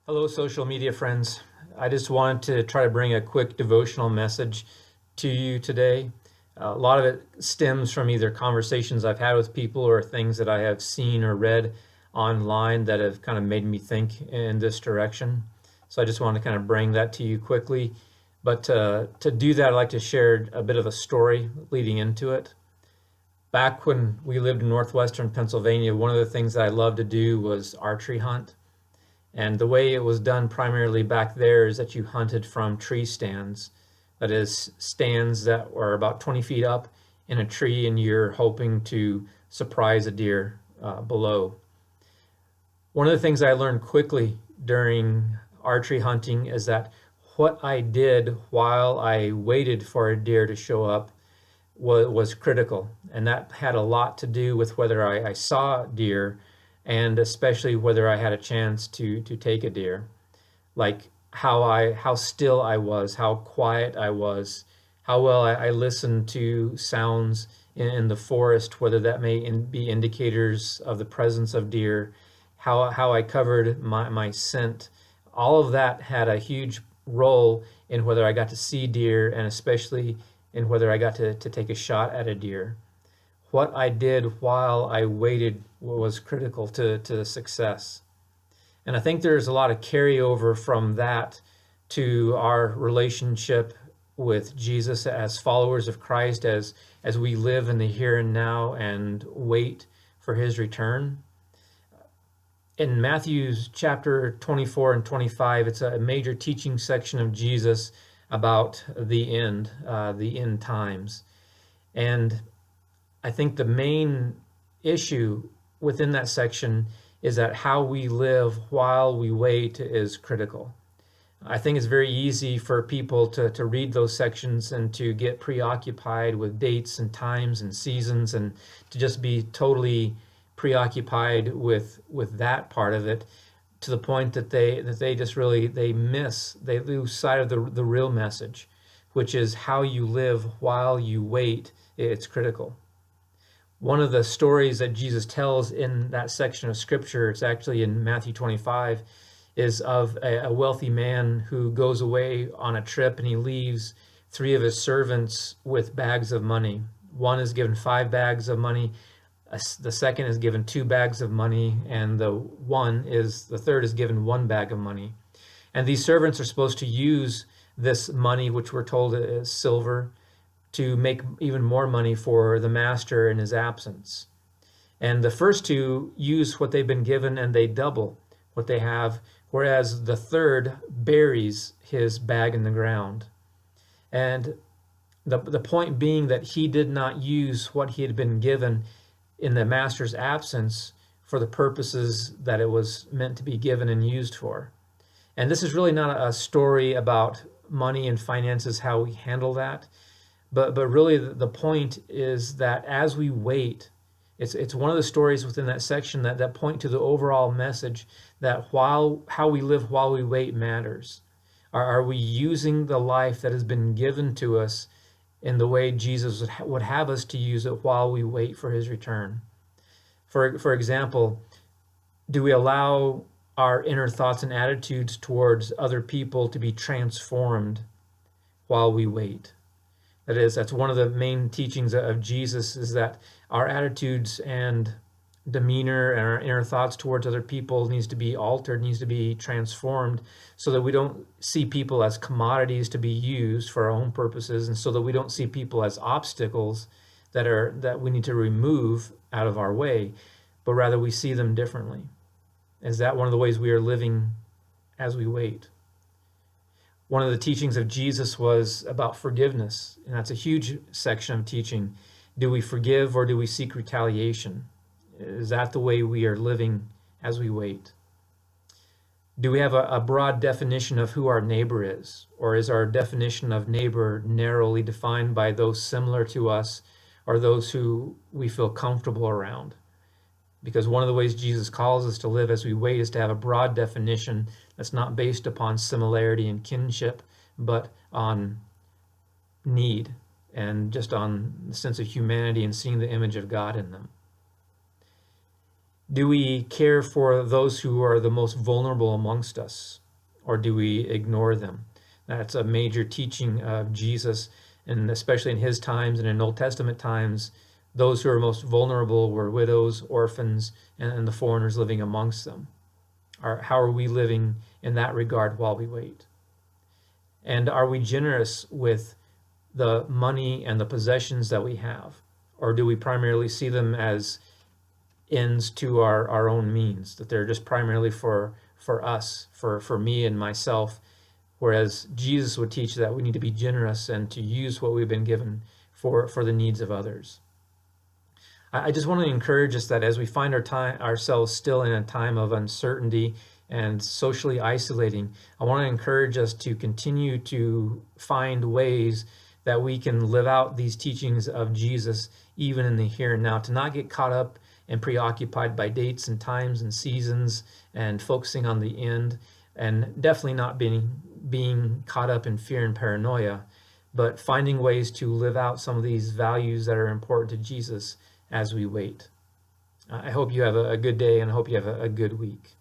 Hello, social media friends. I just wanted to try to bring a quick devotional message to you today. A lot of it stems from either conversations I've had with people or things that I have seen or read online that have kind of made me think in this direction. So I just want to kind of bring that to you quickly. But to do that, I'd like to share a bit of a story leading into it. Back when we lived in northwestern Pennsylvania, one of the things that I loved to do was archery hunt. And the way it was done primarily back there is that you hunted from tree stands. That is, stands that were about 20 feet up in a tree, and you're hoping to surprise a deer below. One of the things I learned quickly during archery hunting is that what I did while I waited for a deer to show up was critical. And that had a lot to do with whether I saw deer and especially whether I had a chance to take a deer. Like how still I was, how quiet I was, how well I listened to sounds in the forest, whether that may be indicators of the presence of deer, how I covered my scent. All of that had a huge role in whether I got to see deer and especially in whether I got to take a shot at a deer. What I did while I waited was critical to success. And I think there's a lot of carryover from that to our relationship with Jesus as followers of Christ, as we live in the here and now and wait for his return. In Matthew's chapter 24 and 25, it's a major teaching section of Jesus about the end times. And I think the main issue within that section is that how we live while we wait is critical. I think it's very easy for people to read those sections and to get preoccupied with dates and times and seasons and to just be totally preoccupied with that part of it to the point that they just really they lose sight of the real message, which is how you live while you wait. It's critical. One of the stories that Jesus tells in that section of scripture, it's actually in Matthew 25, is of a wealthy man who goes away on a trip and he leaves three of his servants with bags of money. One is given 5 bags of money, the second is given 2 bags of money, and the third is given 1 bag of money. And these servants are supposed to use this money, which we're told is silver, to make even more money for the master in his absence. And the first two use what they've been given and they double what they have, whereas the third buries his bag in the ground. And the point being that he did not use what he had been given in the master's absence for the purposes that it was meant to be given and used for. And this is really not a story about money and finances, how we handle that. But really the point is that as we wait, it's one of the stories within that section that point to the overall message that how we live while we wait matters. Are we using the life that has been given to us in the way Jesus would have us to use it while we wait for his return? For example, do we allow our inner thoughts and attitudes towards other people to be transformed while we wait? That's one of the main teachings of Jesus, is that our attitudes and demeanor and our inner thoughts towards other people needs to be altered, needs to be transformed, so that we don't see people as commodities to be used for our own purposes, and so that we don't see people as obstacles that we need to remove out of our way, but rather we see them differently. Is that one of the ways we are living as we wait? One of the teachings of Jesus was about forgiveness, and that's a huge section of teaching. Do we forgive or do we seek retaliation? Is that the way we are living as we wait? Do we have a broad definition of who our neighbor is? Or is our definition of neighbor narrowly defined by those similar to us or those who we feel comfortable around? Because one of the ways Jesus calls us to live as we wait is to have a broad definition that's not based upon similarity and kinship, but on need and just on the sense of humanity and seeing the image of God in them. Do we care for those who are the most vulnerable amongst us, or do we ignore them? That's a major teaching of Jesus, and especially in his times and in Old Testament times, those who are most vulnerable were widows, orphans, and the foreigners living amongst them. How are we living in that regard while we wait? And are we generous with the money and the possessions that we have? Or do we primarily see them as ends to our own means, that they're just primarily for us, for me and myself, whereas Jesus would teach that we need to be generous and to use what we've been given for the needs of others. I just want to encourage us that as we find ourselves still in a time of uncertainty and socially isolating, I want to encourage us to continue to find ways that we can live out these teachings of Jesus even in the here and now, to not get caught up and preoccupied by dates and times and seasons and focusing on the end, and definitely not being caught up in fear and paranoia, but finding ways to live out some of these values that are important to Jesus as we wait. I hope you have a good day, and I hope you have a good week.